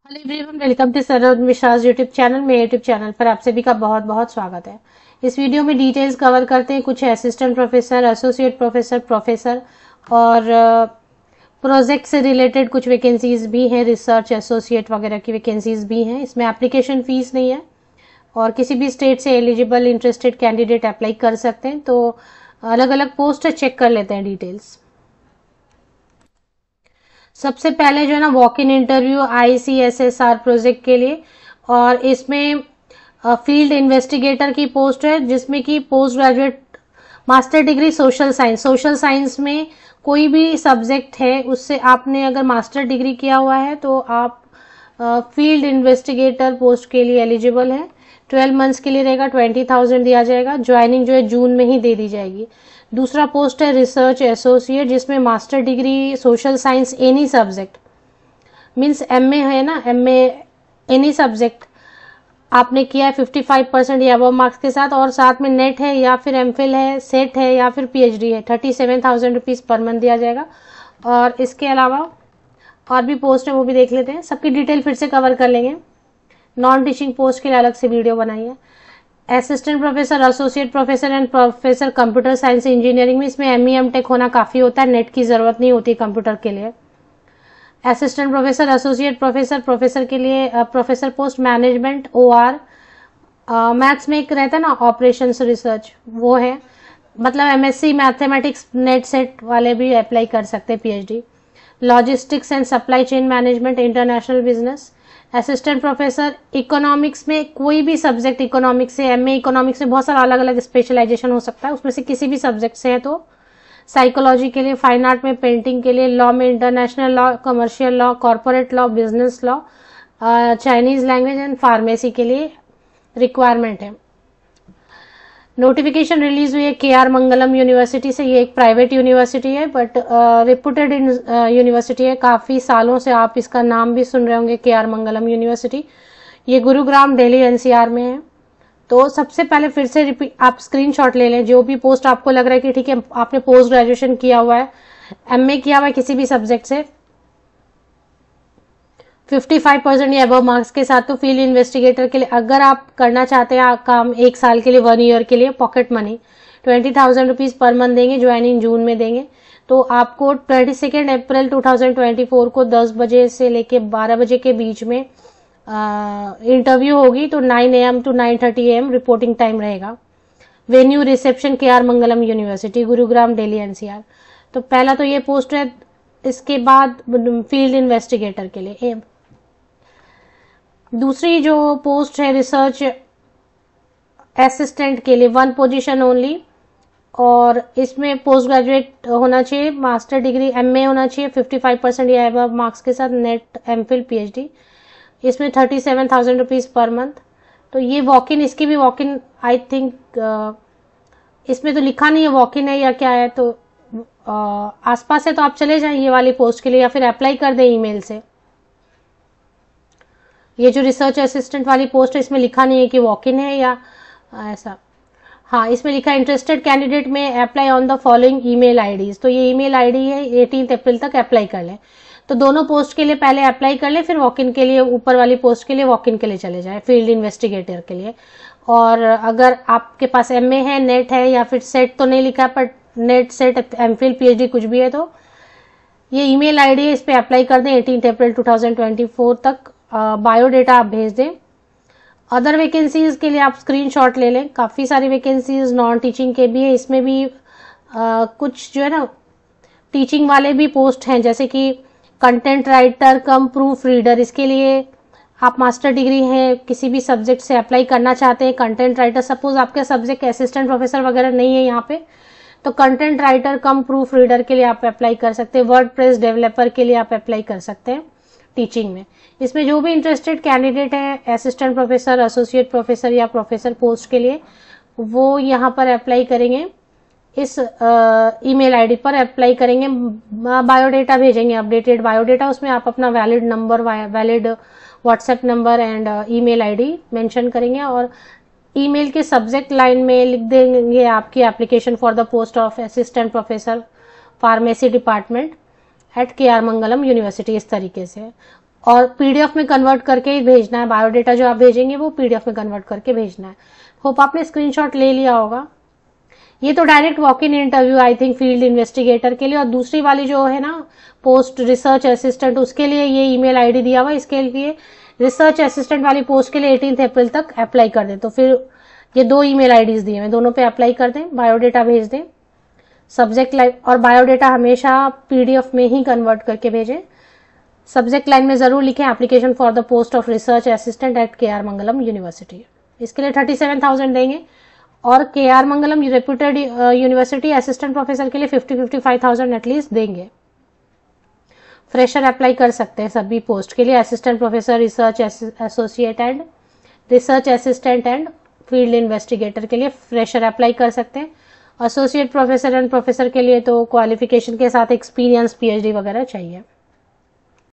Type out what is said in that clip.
Hello everyone, welcome to Saroj Mishra's YouTube channel. मेरे YouTube channel पर आप सभी का बहुत बहुत स्वागत है। इस वीडियो में डिटेल्स कवर करते हैं कुछ assistant professor, associate professor, professor और प्रोजेक्ट से रिलेटेड कुछ वैकेंसीज भी हैं, रिसर्च एसोसिएट वगैरह की वैकेंसीज भी हैं। इसमें एप्लीकेशन फीस नहीं है और किसी भी स्टेट से एलिजिबल इंटरेस्टेड कैंडिडेट अप्लाई कर सकते हैं। तो अलग अलग पोस्ट है, चेक कर लेते हैं डिटेल्स। सबसे पहले जो है ना, walk in interview ICSSR project के लिए, और इसमें फील्ड इन्वेस्टिगेटर की पोस्ट है, जिसमें कि post graduate master degree social science में कोई भी सब्जेक्ट है उससे आपने अगर मास्टर डिग्री किया हुआ है तो आप फील्ड इन्वेस्टिगेटर पोस्ट के लिए एलिजिबल है। 12 मंथ्स के लिए रहेगा, 20,000 दिया जाएगा। ज्वाइनिंग जो है जून में ही दे दी जाएगी। दूसरा पोस्ट है रिसर्च एसोसिएट, जिसमें master degree social science any subject means MA है ना, MA एनी सब्जेक्ट आपने किया है 55% या अबव मार्क्स के साथ, और साथ में नेट है या फिर MPhil है, सेट है या फिर PhD है। 37,000 रुपीज पर मंथ दिया जाएगा। और इसके अलावा और भी पोस्ट है, वो भी देख लेते हैं। सबकी डिटेल फिर से कवर कर लेंगे। नॉन टीचिंग पोस्ट के लिए अलग से वीडियो बनाई है। Assistant professor, associate professor and professor computer science engineering में इसमें ME MTech होना काफी होता है, नेट की जरूरत नहीं होती कंप्यूटर के लिए। Assistant professor, associate professor, professor के लिए professor post management OR, maths में एक रहता है ना ऑपरेशंस रिसर्च, वो है। मतलब MSc मैथमेटिक्स नेट सेट वाले भी अप्लाई कर सकते हैं, PhD। Logistics and supply chain management, international business. Assistant professor economics में कोई भी सब्जेक्ट, इकोनॉमिक्स से MA इकोनॉमिक्स में बहुत सारा अलग अलग स्पेशलाइजेशन हो सकता है, उसमें से किसी भी सब्जेक्ट से है तो। साइकोलॉजी के लिए, फाइन आर्ट में, पेंटिंग के लिए, लॉ में international law, commercial law, corporate law, business law, Chinese language and pharmacy के लिए रिक्वायरमेंट है। नोटिफिकेशन रिलीज हुई है KR मंगलम यूनिवर्सिटी से। ये एक प्राइवेट यूनिवर्सिटी है बट रिप्यूटेड यूनिवर्सिटी है। काफी सालों से आप इसका नाम भी सुन रहे होंगे, KR मंगलम यूनिवर्सिटी। ये गुरुग्राम दिल्ली NCR में है। तो सबसे पहले फिर से आप स्क्रीनशॉट ले लें, जो भी पोस्ट आपको लग रहा है कि ठीक है आपने पोस्ट ग्रेजुएशन किया हुआ है, MA किया हुआ है किसी भी सब्जेक्ट से 55% या अबव मार्क्स के साथ, तो फील्ड इन्वेस्टिगेटर के लिए अगर आप करना चाहते हैं काम 1 साल के लिए, 1 ईयर के लिए, pocket money 20,000 rupees per month देंगे। ज्वाइनिंग जून में देंगे। तो आपको 22 अप्रैल 2024 को 10 बजे से लेके 12 बजे के बीच में इंटरव्यू होगी। तो 9 AM to 9:30 AM reporting time रहेगा। वेन्यू रिसेप्शन KR मंगलम यूनिवर्सिटी, गुरुग्राम दिल्ली NCR। तो पहला तो ये पोस्ट है। इसके बाद फील्ड इन्वेस्टिगेटर के लिए दूसरी जो पोस्ट है रिसर्च असिस्टेंट के लिए, 1 पोजीशन ओनली, और इसमें पोस्ट ग्रेजुएट होना चाहिए, मास्टर डिग्री MA होना चाहिए 55% या अबव मार्क्स के साथ, नेट MPhil PhD। इसमें 37,000 रुपीज पर मंथ। तो ये वॉक इन, इसकी भी वॉक इन आई थिंक इसमें तो लिखा नहीं है वॉक इन है या क्या है, तो आसपास है तो आप चले जाएं ये वाली पोस्ट के लिए, या फिर अप्लाई कर दें ईमेल से। ये जो रिसर्च असिस्टेंट वाली पोस्ट है, इसमें लिखा नहीं है कि वॉक इन है या ऐसा। हाँ, इसमें लिखा है इंटरेस्टेड कैंडिडेट में apply on the following email IDs। तो ये ईमेल ID है, 18 अप्रैल तक अप्लाई कर लें। तो दोनों पोस्ट के लिए पहले अप्लाई कर ले, फिर वॉक इन के लिए, ऊपर वाली पोस्ट के लिए वॉक इन के लिए चले जाए, फील्ड इन्वेस्टिगेटर के लिए। और अगर आपके पास MA है, नेट है, या फिर सेट तो नहीं लिखा है पर नेट, सेट, MPhil PhD कुछ भी है, तो ये ईमेल ID है, इस पे अप्लाई कर दें 18 अप्रैल 2024 तक। बायोडेटा आप भेज दें। अदर वैकेंसीज के लिए आप स्क्रीनशॉट ले लें। काफी सारी वैकेंसीज नॉन टीचिंग के भी है। इसमें भी कुछ जो है ना टीचिंग वाले भी पोस्ट हैं, जैसे कि कंटेंट राइटर कम प्रूफ रीडर। इसके लिए आप मास्टर डिग्री है किसी भी सब्जेक्ट से अप्लाई करना चाहते हैं, कंटेंट राइटर। सपोज आपके सब्जेक्ट असिस्टेंट प्रोफेसर वगैरह नहीं है यहाँ पे, तो कंटेंट राइटर कम प्रूफ रीडर के लिए आप अप्लाई कर सकते हैं। वर्डप्रेस डेवलपर के लिए आप अप्लाई कर सकते हैं टीचिंग में। इसमें जो भी इंटरेस्टेड कैंडिडेट है असिस्टेंट प्रोफेसर, एसोसिएट प्रोफेसर या प्रोफेसर पोस्ट के लिए, वो यहाँ पर अप्लाई करेंगे, इस ईमेल ID पर अप्लाई करेंगे। बायोडेटा भेजेंगे, अपडेटेड बायोडेटा। उसमें आप अपना valid number, valid WhatsApp number and email ID mention करेंगे, और ईमेल के सब्जेक्ट लाइन में लिख देंगे आपकी application for the post of assistant professor pharmacy department at KR Mangalam university, इस तरीके से। और पीडीएफ में कन्वर्ट करके ही भेजना है। बायोडेटा जो आप भेजेंगे वो पीडीएफ में कन्वर्ट करके भेजना है। होप आपने स्क्रीनशॉट ले लिया होगा। ये तो direct walk in interview I think field investigator के लिए, और दूसरी वाली जो है ना पोस्ट रिसर्च असिस्टेंट, उसके लिए ये ईमेल आईडी दिया हुआ। इसके लिए रिसर्च असिस्टेंट वाली पोस्ट के लिए 18 अप्रैल तक अप्लाई कर दें। तो फिर ये 2 ईमेल आईडीज दिए हैं, दोनों पे अप्लाई कर दें, बायोडेटा भेज दें। सब्जेक्ट लाइन और बायोडेटा हमेशा पीडीएफ में ही कन्वर्ट करके भेजें। सब्जेक्ट लाइन में जरूर लिखें application for the post of research assistant at K R Mangalam university. इसके लिए 37,000 देंगे, और K R Mangalam reputed university assistant professor के लिए 55,000 एटलीस्ट देंगे। फ्रेशर अप्लाई कर सकते हैं सभी पोस्ट के लिए, assistant professor, research associate and research assistant and field investigator के लिए फ्रेशर अप्लाई कर सकते हैं। एसोसिएट प्रोफेसर एंड प्रोफेसर के लिए तो क्वालिफिकेशन के साथ एक्सपीरियंस पीएचडी वगैरह चाहिए।